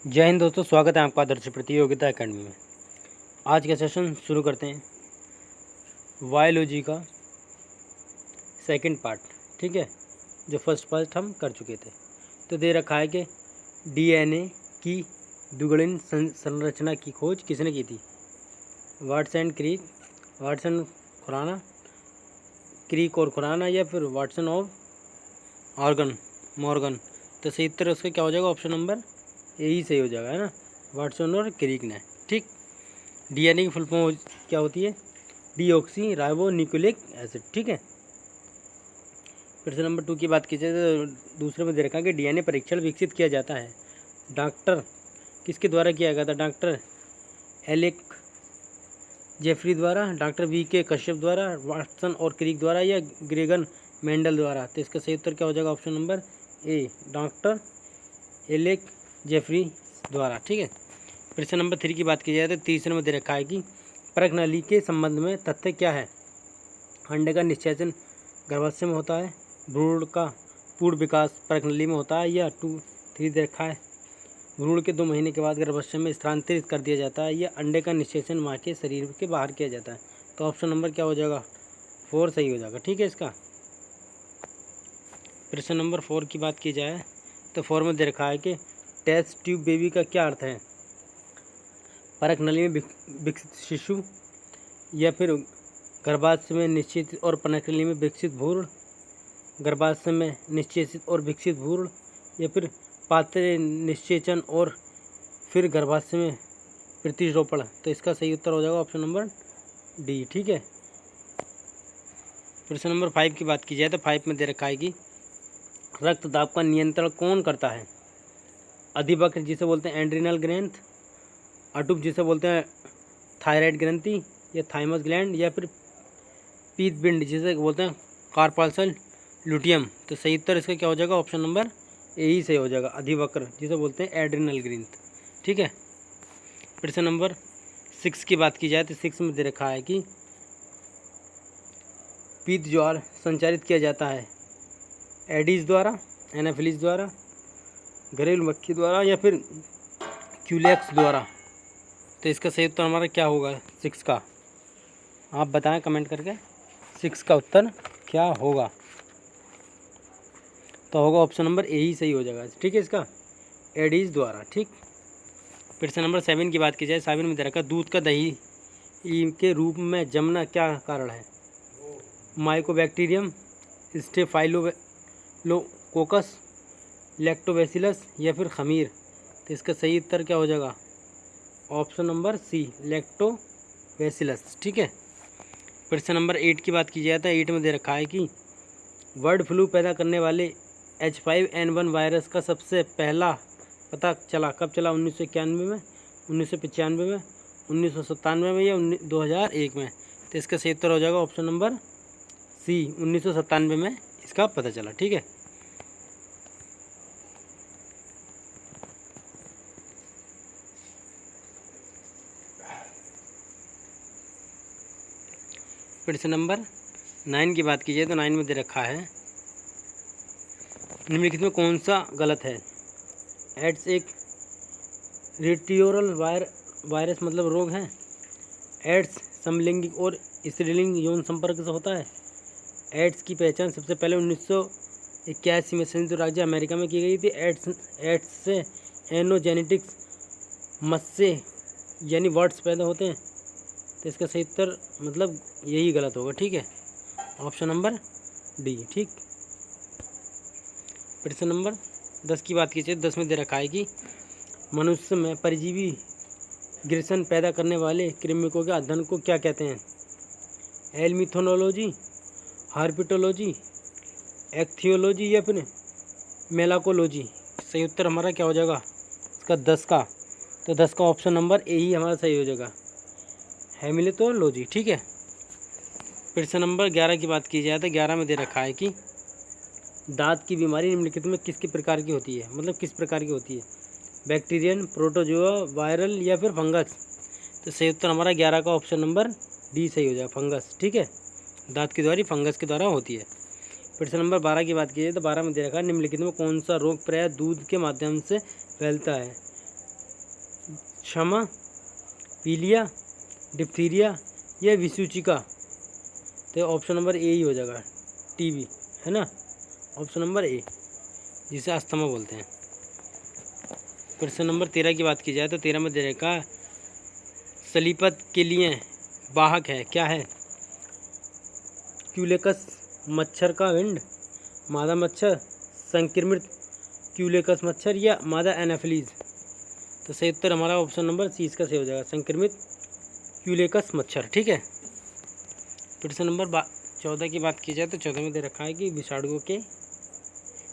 जय हिंद दोस्तों, स्वागत है आपका आदर्श प्रतियोगिता एकेडमी में। आज का सेशन शुरू करते हैं बायोलॉजी का सेकंड पार्ट। ठीक है, जो फर्स्ट पार्ट हम कर चुके थे। तो दे रखा है कि डीएनए की द्विगुणित संरचना की खोज किसने की थी? वाटसन खुराना, क्रीक और खुराना, या फिर वाटसन ऑफ मॉर्गन। तो सही उत्तर उसका क्या हो जाएगा? ऑप्शन नंबर यही सही हो जाएगा, है ना, वाटसन और क्रीक ने। ठीक, डीएनए की फुल फॉर्म क्या होती है? Deoxy ribo nucleic acid. ठीक है, फिर से नंबर 2 की बात की जाए तो दूसरे में दे रखा कि डीएनए परीक्षण विकसित किया जाता है डॉक्टर किसके द्वारा किया गया था? डॉक्टर एलेक जेफरी द्वारा, डॉक्टर वी के कश्यप द्वारा, वाटसन और क्रीक द्वारा, या ग्रेगन मेंडल द्वारा। तो इसका सही उत्तर क्या हो जाएगा? Option number A, doctor Alec Jeffrey द्वारा। ठीक है, प्रश्न नंबर 3 की बात की जाए तो तीसरे में दे रखा है कि परखनली के संबंध में तथ्य क्या है? अंडे का निषेचन गर्भाशय में होता है, भ्रूण का पूर्ण विकास परखनली में होता है, या 2-3 दे रखा है भ्रूण के 2 महीने के बाद गर्भाशय में स्थानांतरित कर दिया जाता है, या अंडे का निषेचन माँ के शरीर के बाहर किया जाता है। तो ऑप्शन नंबर क्या हो जाएगा? 4 सही हो जाएगा। ठीक है, इसका प्रश्न नंबर 4 की बात की जाए तो 4 में दे रखा है कि टेस्ट ट्यूब बेबी का क्या अर्थ है? परखनली में विकसित शिशु, या फिर गर्भाशय में निश्चित और परखनली में विकसित भ्रूण, गर्भाशय में निश्चेचित और विकसित भ्रूण, या फिर पात्र निश्चेचन और फिर गर्भाशय में प्रतिरोपण। तो इसका सही उत्तर हो जाएगा ऑप्शन नंबर डी। ठीक है, प्रश्न नंबर 5 की बात की जाए तो 5 में दे रखा है कि रक्त दाब का नियंत्रण कौन करता है? अधिवक्र जिसे बोलते हैं एड्रिनल ग्रंथ, अटुप जिसे बोलते हैं थायराइड ग्रंथि या थाइमस ग्लैंड, या फिर पीतपिंड जिसे बोलते हैं कार्पाल्सल लुटियम। तो सही उत्तर इसका क्या हो जाएगा? ऑप्शन नंबर ए ही सही हो जाएगा, अधिवक्र जिसे बोलते हैं एड्रिनल ग्रंथ। ठीक है, प्रश्न नंबर 6 की बात की जाए तो 6 में दे रखा है कि पीत ज्वार संचारित किया जाता है एडीज द्वारा, एनाफिलिस द्वारा, घरेलू मक्खी द्वारा, या फिर क्यूलेक्स द्वारा। तो इसका सही उत्तर हमारा क्या होगा 6 का? आप बताएं कमेंट करके 6 का उत्तर क्या होगा। तो होगा ऑप्शन नंबर ए ही सही हो जाएगा। ठीक है, इसका एडीज द्वारा। ठीक, प्रश्न नंबर 7 की बात की जाए, 7 में दे रखा दूध का दही के रूप में जमना क्या कारण है? माइकोबैक्टीरियम, स्टेफाइलोकोकस, लैक्टोबैसिलस, या फिर खमीर। तो इसका सही उत्तर क्या हो जाएगा? Option number C, lactobacillus. ठीक है, प्रश्न नंबर 8 की बात की जाए तो 8 में दे रखा है कि बर्ड फ्लू पैदा करने वाले H5N1 वायरस का सबसे पहला पता चला कब चला? 1991 में, 1995 में, 1997 में, या 2001 में। तो इसका सही उत्तर हो जाएगा ऑप्शन नंबर सी, 1997 में इसका पता चला। ठीक है, प्रश्न नंबर 9 की बात की जाए तो 9 में दे रखा है निम्नलिखित में कौन सा गलत है? एड्स एक रेटियोरल वायरस मतलब रोग है। एड्स समलैंगिक और स्त्रीलिंग यौन संपर्क से होता है। एड्स की पहचान सबसे पहले 1981 में संयुक्त राज्य अमेरिका में की गई थी। एड्स से एनोजेनेटिक्स मस्से यानी वर्ड्स पैदा होते हैं। तो इसका सही उत्तर मतलब यही गलत होगा। ठीक है, ऑप्शन नंबर डी। ठीक, प्रश्न नंबर 10 की बात की जाए 10 में दे रखा है कि मनुष्य में परजीवी ग्रेसन पैदा करने वाले कृमिकों के अध्ययन को क्या कहते हैं? एलमिथोनोलॉजी, हार्पिटोलॉजी, एक्थियोलॉजी, या फिर मेलाकोलॉजी। सही उत्तर हमारा क्या हो जाएगा इसका 10 का? तो 10 का ऑप्शन नंबर ए ही हमारा सही हो जाएगा, हेमिलेटोलॉजी। ठीक है, प्रश्न नंबर 11 की बात की जाए तो 11 में दे रखा है कि दांत की बीमारी निम्नलिखित में किसके प्रकार की होती है? मतलब किस प्रकार की होती है? बैक्टीरियन, प्रोटोजोआ, वायरल, या फिर फंगस। तो सही उत्तर हमारा 11 का ऑप्शन नंबर डी सही हो जाएगा, फंगस। ठीक है, दांत की बीमारी फंगस के द्वारा होती है। प्रश्न नंबर 12 की बात की जाए तो 12 में दे रखा है निम्नलिखित में कौन सा रोग प्रायः दूध के माध्यम से फैलता है? क्षमा, पीलिया, डिप्थीरिया या विसूचिका? तो ऑप्शन नंबर ए ही हो जाएगा, टीबी, है ना, ऑप्शन नंबर ए, जिसे अस्थमा बोलते हैं। प्रश्न नंबर 13 की बात की जाए तो 13 में दे रखा सलीपत के लिए वाहक है, क्या है? क्यूलेकस मच्छर का विंड, मादा मच्छर, संक्रमित क्यूलेकस मच्छर या मादा एनाफिलीज? तो सही उत्तर हमारा ऑप्शन नंबर सी इसका सही हो जाएगा, संक्रमित क्यूलेकस मच्छर। ठीक है। प्रश्न नंबर 14 की बात की जाए तो 14 में दे रखा है कि विषाणुओं के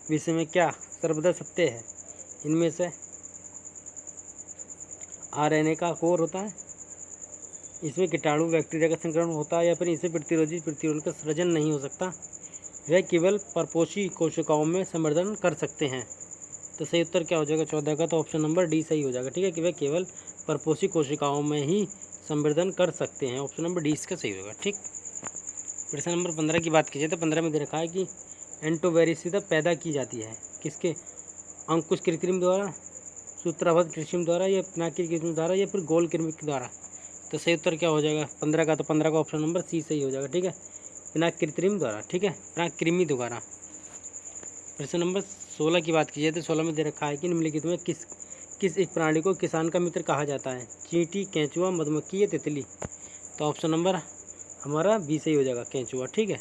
विषय में क्या सर्वदा सत्य है? इनमें से आरएनए का कोर होता है, इसमें कीटाणु बैक्टीरिया का संक्रमण होता है, या फिर इसे प्रतिरोध का सृजन नहीं हो सकता, वह केवल परपोषी कोशिकाओं में संवर्धन कर सकते हैं। तो सही उत्तर क्या हो जाएगा 14 का? तो ऑप्शन नंबर डी सही हो जाएगा। ठीक है, कि वह केवल परपोषी कोशिकाओं में ही संवर्धन कर सकते हैं, ऑप्शन नंबर डी इसका सही होगा। ठीक। प्रश्न नंबर 15 की बात की जाए तो 15 में दे रखा है कि एंटोवेरिसिदा पैदा की जाती है किसके? अंकुश कृत्रिम द्वारा, सूत्राबद्ध कृत्रिम द्वारा, या पिनाकिल कृत्रिम द्वारा, या फिर गोल कृमि के द्वारा? तो सही उत्तर क्या हो जाएगा 15 का? तो 15 का ऑप्शन नंबर सी सही हो जाएगा। ठीक है, पिनाक कृत्रिम द्वारा। ठीक है, पिनाक कृमि द्वारा। प्रश्न नंबर 16 की बात की जाए तो 16 में दे रखा है कि निम्नलिखित में किस एक प्राणी को किसान का मित्र कहा जाता है? चींटी, केंचुआ, मधुमक्खी या तितली? तो ऑप्शन नंबर हमारा बी सही हो जाएगा, केंचुआ। ठीक है।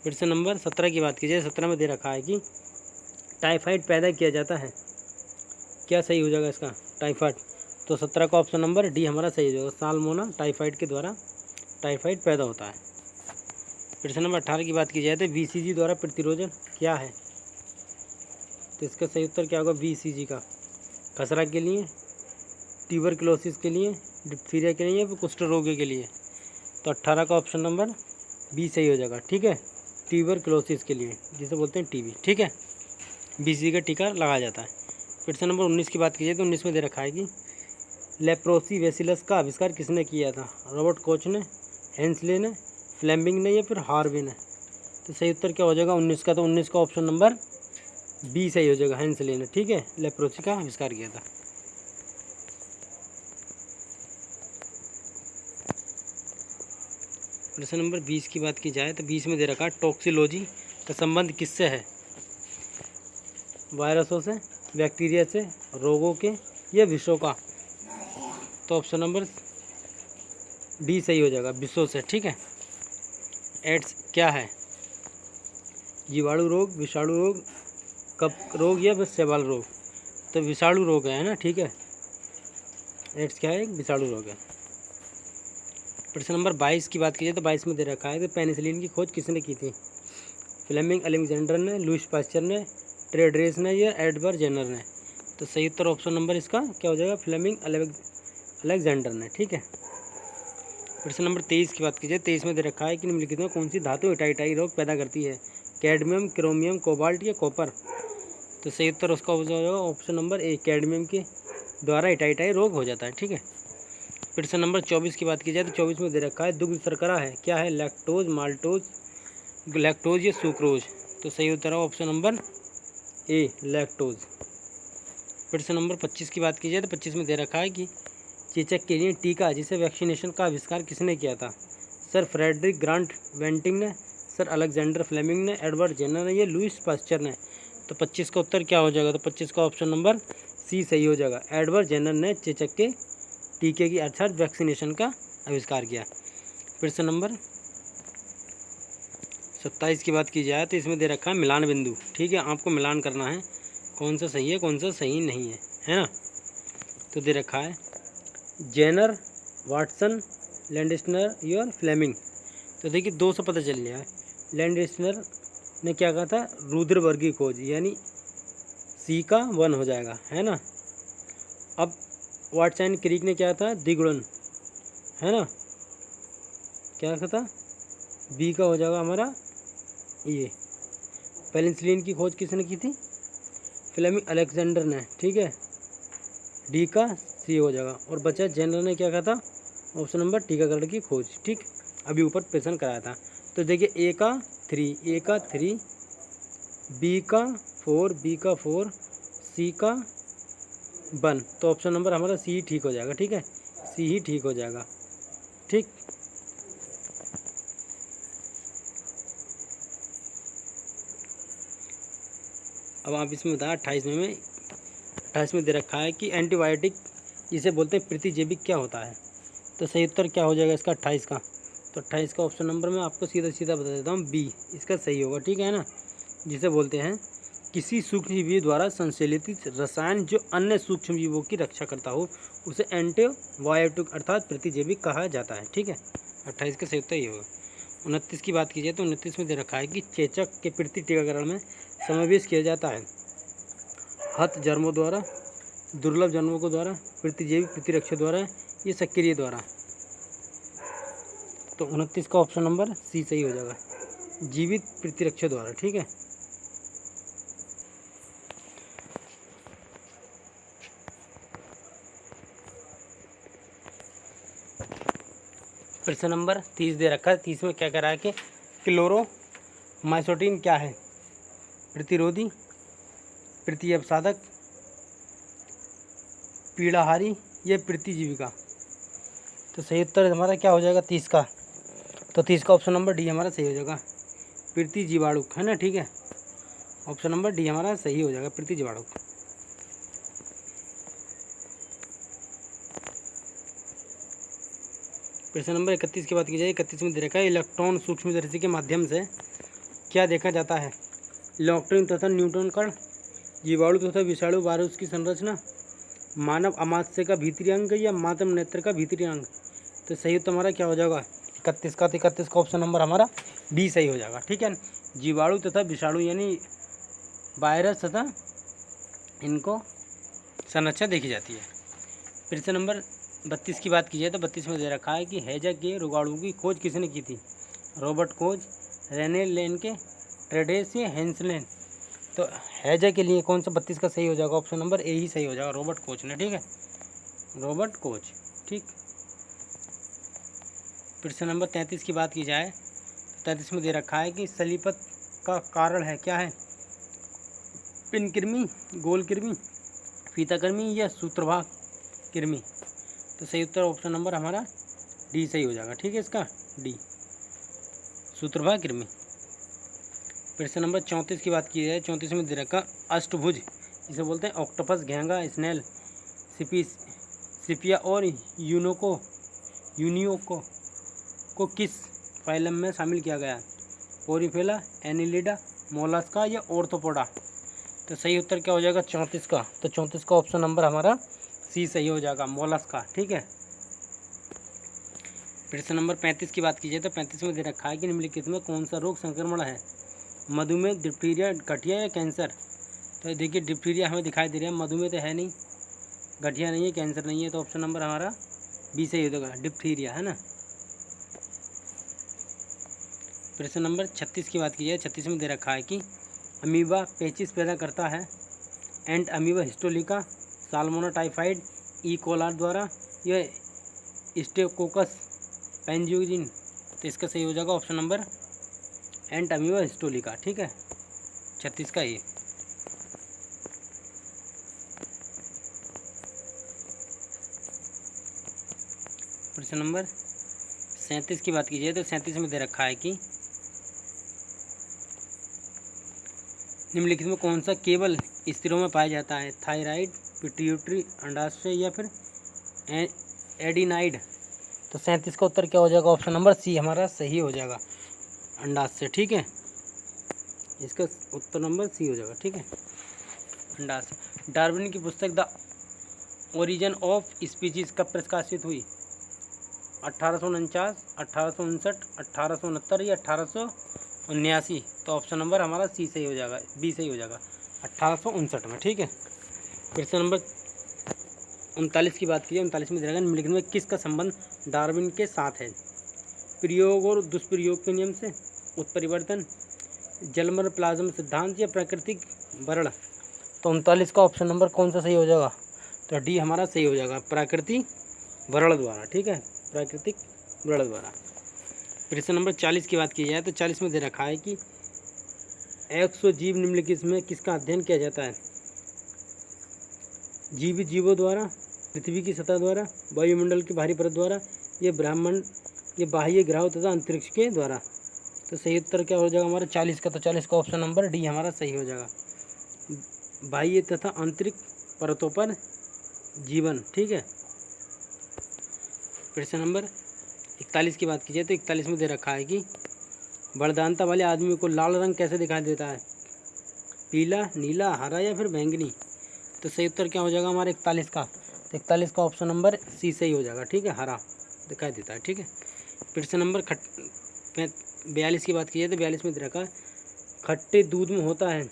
प्रश्न नंबर 17 की बात की जाए 17 में दे रखा है कि टाइफाइड पैदा किया जाता है, क्या सही हो जाएगा इसका? टाइफाइड। तो 17 का ऑप्शन नंबर डी हमारा सही हो जाएगा, साल्मोना टाइफाइड के द्वारा टाइफाइड पैदा होता है। प्रश्न नंबर 18 की बात की जाए तो बीसीजी द्वारा प्रतिरोधन क्या है? तो इसका सही उत्तर क्या होगा? बीसीजी का खसरा के लिए, ट्यूबरक्लोसिस के लिए, डिप्थीरिया के लिए, या फिर कुष्ठ रोग के लिए? तो 18 का ऑप्शन नंबर बी सही हो जाएगा। ठीक है, ट्यूबरक्लोसिस के लिए, जिसे बोलते हैं टीबी। ठीक है, बीसीजी का टीका लगाया जाता है। प्रश्न नंबर 19 की बात की जाए तो 19 में दे रखा है कि लेप्रोसी बेसिलस का आविष्कार किसने किया था? रॉबर्ट कोच ने, हेंसले ने, फ्लेमिंग ने, या फिर हार्वे ने? तो सही उत्तर क्या हो जाएगा 19 का? तो 19 का ऑप्शन नंबर बी सही हो जाएगा, हेंसले ने। ठीक है, लेप्रोसी का आविष्कार किया था। प्रश्न नंबर 20 की बात की जाए तो 20 में दे रखा है टॉक्सिलॉजी का संबंध किससे है? वायरसों से, बैक्टीरिया से, रोगों के, या विषों का? तो ऑप्शन नंबर डी सही हो जाएगा, विषों से। ठीक है। एड्स क्या है? जीवाणु रोग, विषाणु रोग, कफ रोग, या फिर शैवाल रोग? तो विषाणु रोग है ना। ठीक है, एड्स क्या है? एक विषाणु रोग है। प्रश्न नंबर 22 की बात की जाए तो 22 में दे रखा है कि पेनिसिलिन की खोज किसने की थी? फ्लेमिंग अलेक्जेंडर ने, लुईस पास्चर ने, टेड्रेस ने, या एडवर्ड जेनर ने? तो सही उत्तर ऑप्शन नंबर इसका क्या हो जाएगा? फ्लेमिंग अलेक्जेंडर ने। ठीक है। प्रश्न नंबर 23 की बात की जाए 23 में दे रखा है कि निम्नलिखित में कौन सी धातु इटाइटाई रोग पैदा करती है? कैडमियम, क्रोमियम, कोबाल्ट, या कॉपर? तो सही उत्तर उसका हो जाएगा ऑप्शन नंबर ए, कैडमियम के द्वारा इटाइटाई रोग हो जाता है। ठीक है। प्रश्न नंबर 24 की बात की जाए तो 24 में दे रखा है दुग्ध शर्करा है, क्या है? लैक्टोज, माल्टोज, लैक्टोज, या सुक्रोज? तो सही उत्तर है ऑप्शन नंबर ए, लैक्टोज। प्रश्न नंबर 25 की बात की जाए तो 25 में दे रखा है कि चेचक के लिए टीका जिसे वैक्सीनेशन का आविष्कार किसने किया था? सर फ्रेडरिक ग्रांट बेंटिंग ने, सर अलेक्जेंडर फ्लेमिंग ने, एडवर्ड जेनर ने, या लुईस पास्चर ने? तो 25 का उत्तर क्या हो जाएगा? तो 25 का ऑप्शन नंबर सी सही हो जाएगा, एडवर्ड जेनर ने चेचक के टीके की अर्थात वैक्सीनेशन का आविष्कार किया। प्रश्न नंबर 27 की बात की जाए तो इसमें दे रखा है मिलान बिंदु। ठीक है, आपको मिलान करना है कौन सा सही है कौन सा सही नहीं है ना। तो दे रखा है जेनर, वाटसन, लैंडस्टर, और फ्लेमिंग। तो देखिए 2 से पता चल गया है। लैंडस्टर ने क्या कहा था? रुधिर वर्गीय खोज, यानी सी का 1 हो जाएगा, है ना। अब वाटसन क्रिक ने क्या था? द्विगुणन, है ना, क्या कहा था? बी का हो जाएगा हमारा ये। पेनिसिलिन की खोज किसने की थी? फ्लेमिंग अलेक्जेंडर ने। ठीक है, डी का सी हो जाएगा। और बचा जेनर ने क्या कहा था? ऑप्शन नंबर टीकाकरण की खोज। ठीक, अभी ऊपर प्रश्न कराया था। तो देखिए ए का 3, बी का 4, सी का 1, तो ऑप्शन नंबर हमारा सी ही ठीक हो जाएगा। ठीक है, सी ही ठीक हो जाएगा। ठीक, अब आप इसमें बताया 28 में दे रखा है कि एंटीबायोटिक जिसे बोलते हैं प्रतिजैविक क्या होता है। तो सही उत्तर क्या हो जाएगा इसका 28 का। तो 28 का ऑप्शन नंबर मैं आपको सीधा सीधा बता देता हूँ, बी इसका सही होगा। ठीक है ना, जिसे बोलते हैं किसी सूक्ष्मजीवी द्वारा संश्लेषित रसायन जो अन्य सूक्ष्मजीवों की रक्षा करता हो उसे एंटीबायोटिक अर्थात प्रतिजैविक कहा जाता है। ठीक है, 28 का सही उत्तर ये होगा। 29 की बात की जाए तो 29 में दे रखा है कि चेचक के प्रति टीकाकरण में समावेश किया जाता है हत जन्मों द्वारा, दुर्लभ जन्मों को द्वारा, प्रतिजैविक प्रतिरक्षा द्वारा, ये सक्रिय द्वारा। तो 29 का ऑप्शन नंबर सी सही हो जाएगा, जीवित प्रतिरक्षा द्वारा। ठीक है, प्रश्न नंबर 30 दे रखा है। 30 में क्या कह रहा है कि क्लोरोमाइसोटिन क्या है, प्रतिरोधी, प्रतिअवसादक, पीड़ाहारी, या प्रतिजीविका। तो सही उत्तर हमारा क्या हो जाएगा 30 का। तो 30 का ऑप्शन नंबर डी हमारा सही हो जाएगा, प्रतिजीवाणुक, है ना। ठीक है, ऑप्शन नंबर डी हमारा सही हो जाएगा, प्रतिजीवाणुक। प्रश्न नंबर 31 की बात की जाए, 31 में दे रखा है इलेक्ट्रॉन सूक्ष्मदर्शी के माध्यम से क्या देखा जाता है, इलेक्ट्रॉन तथा न्यूट्रॉन कण, जीवाणु तथा विषाणु वायरस की संरचना, मानव अमाशय का भीतरी अंग या मातम नेत्र का भीतरी अंग। तो सही उत्तर हमारा क्या हो जाएगा 31 का। तो 31 का ऑप्शन नंबर हमारा बी सही हो जाएगा। ठीक है, जीवाणु तथा विषाणु यानी वायरस तथा इनको संरचना देखी जाती है। प्रश्न नंबर 32 की बात की जाए तो 32 में दे रखा है कि हैजा के रोगाणुओं की खोज किसने की थी, रॉबर्ट कोच, रेने लेनके, ट्रेडेस या हेंसलेन। तो हैजा के लिए कौन सा 32 का सही हो जाएगा, ऑप्शन नंबर ए ही सही हो जाएगा, रॉबर्ट कोच ने। ठीक है, रॉबर्ट कोच। ठीक, प्रश्न नंबर 33 की बात की जाए, 33 में दे रखा है कि सलीपत का कारण है क्या है, पिन कृमि, गोल कृमि, फीता कृमि या सूत्रभाग कृमि। तो सही उत्तर ऑप्शन नंबर हमारा डी सही हो जाएगा। ठीक है, इसका डी, सूत्रभाग कृमि। प्रश्न नंबर 34 की बात की जाए, 34 में दे रखा अष्टभुज जिसे बोलते हैं ऑक्टोपस, घेंगा, स्नेल, सिपिया और यूनियोको को किस फाइलम में शामिल किया गया है, पोरीफेला, एनिलिडा, मोलस्का या ऑर्थोपोडा। तो सही उत्तर क्या हो जाएगा 34 का। तो 34 का ऑप्शन नंबर हमारा सी सही हो जाएगा, मोलस्का। ठीक है, प्रश्न नंबर 35 की बात की जाए तो 35 में दे रखा है कि निम्नलिखित में कौन सा रोग संक्रमण है, मधुमेह, डिप्थीरिया, गठिया या कैंसर। तो देखिए डिप्थीरिया हमें दिखाई दे रहा है, मधुमेह तो है नहीं, गठिया नहीं है, कैंसर नहीं है, तो ऑप्शन नंबर हमारा बी सही हो जाएगा, डिप्थीरिया, है ना। प्रश्न नंबर 36 की बात की जाए, 36 में दे रखा है कि अमीबा पेचिस पैदा करता है, एंट अमीबा हिस्टोलिका, साल्मोना टाइफाइड, ई कोलार द्वारा, या स्टेकोकस पेंजियोजिन। तो इसका सही हो जाएगा ऑप्शन नंबर एंट अमीबा हिस्टोलिका। ठीक है, 36 का ये। प्रश्न नंबर 37 की बात की जाए तो 37 में दे रखा है कि निम्नलिखित में कौन सा केवल स्त्रियों में पाया जाता है, थायराइड, पिट्यूटरी, अंडाशय या फिर एडिनाइड। तो 37 का उत्तर क्या हो जाएगा, ऑप्शन नंबर सी हमारा सही हो जाएगा, अंडाशय। ठीक है, इसका उत्तर नंबर सी हो जाएगा। ठीक है, अंडाशय। डार्विन की पुस्तक द ओरिजिन ऑफ स्पीशीज कब प्रकाशित हुई, 1849, 1859, 1869 या 1879। तो ऑप्शन नंबर हमारा सी सही हो जाएगा, बी सही हो जाएगा, 1859 में। ठीक है, प्रश्न नंबर 39 की बात की जाए, 39 में दे रखा निम्नलिखित में किसका संबंध डार्विन के साथ है, प्रयोग और दुष्प्रयोग के नियम से, उत्परिवर्तन, जलमर प्लाज्म सिद्धांत या प्राकृतिक वर्ण। तो 39 का ऑप्शन नंबर कौन सा सही हो जाएगा, तो डी हमारा सही हो जाएगा, प्राकृतिक वर्ण द्वारा। ठीक है, प्राकृतिक वर्ण द्वारा। प्रश्न नंबर 40 की बात की जाए तो 40 में दे रखा है कि एक्सोजीव निम्नलिखित में किसका अध्ययन किया जाता है, जीवित जीवों द्वारा, पृथ्वी की सतह द्वारा, वायुमंडल की बाहरी परत द्वारा, ये बाह्य ग्रहों तथा अंतरिक्ष के द्वारा। तो सही उत्तर क्या हो जाएगा हमारा 40 का, तो 40 का ऑप्शन नंबर डी हमारा सही हो जाएगा। बाह्य तथा आंतरिक परतों पर जीवन। ठीक है, प्रश्न नंबर 41 की बात कीजिए तो 41 में दे रखा है कि वरदानता वाले आदमी को लाल रंग कैसे दिखाई देता है, पीला, नीला, हरा या फिर बैंगनी। तो सही उत्तर क्या हो जाएगा हमारे 41 का, तो 41 का ऑप्शन नंबर सी सही हो जाएगा। ठीक है, हरा दिखाई देता है। ठीक है, प्रश्न नंबर 42 की बात कीजिए तो 42 में दे रखा है खट्टे दूध में होता है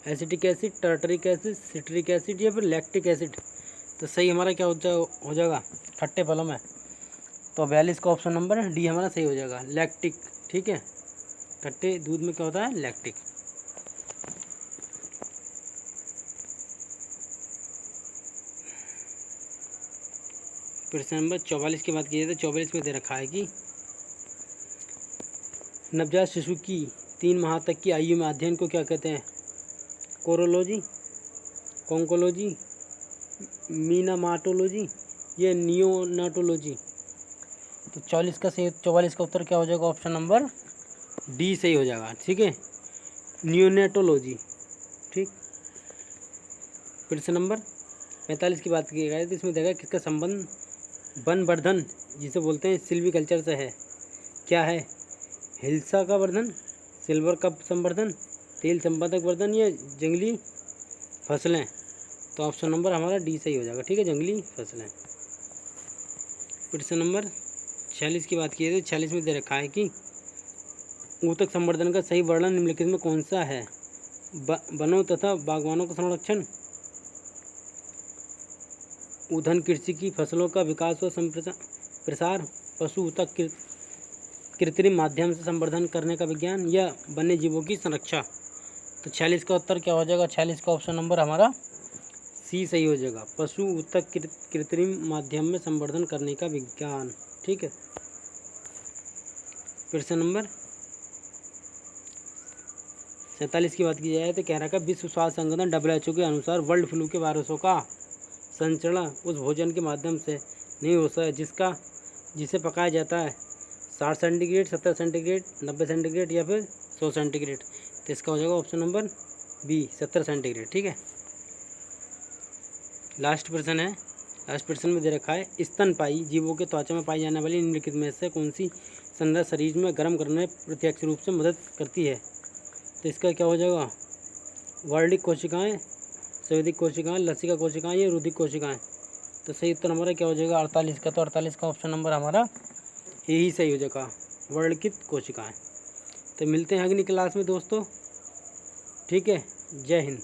acetic acid, tartaric acid, citric acid या फिर लैक्टिक एसिड। तो सही हमारा क्या हो जाएगा खट्टे फलों में, तो 42 का ऑप्शन नंबर डी हमारा सही हो जाएगा, लैक्टिक। ठीक है, खट्टे दूध में क्या होता है, लैक्टिक। प्रश्न नंबर 44 की बात कीजिए तो 44 में दे रखा है कि नवजात शिशु की 3 माह तक की आयु में अध्ययन को क्या कहते हैं, कोरोलॉजी, कॉन्कोलॉजी, मीनामाटोलॉजी या नियोनाटोलॉजी। तो 44 का उत्तर क्या हो जाएगा, ऑप्शन नंबर डी सही हो जाएगा। ठीक है, नियोनेटोलॉजी। ठीक, प्रश्न नंबर 45 की बात की गई तो इसमें देखा किसका संबंध वनवर्धन जिसे बोलते हैं सिल्वीकल्चर से है, क्या है, हिल्सा का वर्धन, सिल्वर का संवर्धन, तेल संपादक वर्धन या जंगली फसलें। तो ऑप्शन नंबर हमारा डी सही हो जाएगा। ठीक है, जंगली फसलें। प्रश्न नंबर 46 की बात की है तो 46 में दे रखा है कि ऊतक संवर्धन का सही वर्णन निम्नलिखित में कौन सा है, वनों तथा बागवानों का संरक्षण, ऊधन कृषि की फसलों का विकास व प्रसार, पशु ऊतक कृत्रिम माध्यम से संवर्धन करने का विज्ञान या वन्य जीवों की संरक्षा। तो 46 का उत्तर क्या हो जाएगा, 46 का ऑप्शन नंबर हमारा सी सही हो जाएगा, पशु ऊतक कृत्रिम माध्यम में संवर्धन करने का विज्ञान। ठीक है, प्रश्न नंबर 47 की बात की जाए तो कह रहा है विश्व स्वास्थ्य संगठन WHO के अनुसार वर्ल्ड फ्लू के वायरसों का संचरण उस भोजन के माध्यम से नहीं हो सकता जिसे पकाया जाता है 60 सेंटीग्रेड, 70 सेंटीग्रेड, 90 सेंटीग्रेड या फिर 100 सेंटीग्रेड। तो इसका हो जाएगा ऑप्शन नंबर बी 70 सेंटीग्रेड। ठीक है, लास्ट प्रश्न है। लास्ट प्रश्न में दे रखा है स्तनपायी जीवों के त्वचा में पाई जाने वाली निम्नलिखित में से कौन सी संरचना शरीर में गर्म करने में प्रत्यक्ष रूप से मदद करती है। तो इसका क्या हो जाएगा, वर्णिक कोशिकाएं, संवेदिक कोशिकाएं, लसिका कोशिकाएं या रुधिक कोशिकाएं। तो सही उत्तर हमारा क्या हो जाएगा 48 का, तो 48 का ऑप्शन नंबर हमारा यही सही हो जाएगा, वर्णकित कोशिकाएं। तो मिलते हैं अगली क्लास में दोस्तों। ठीक है, जय हिंद।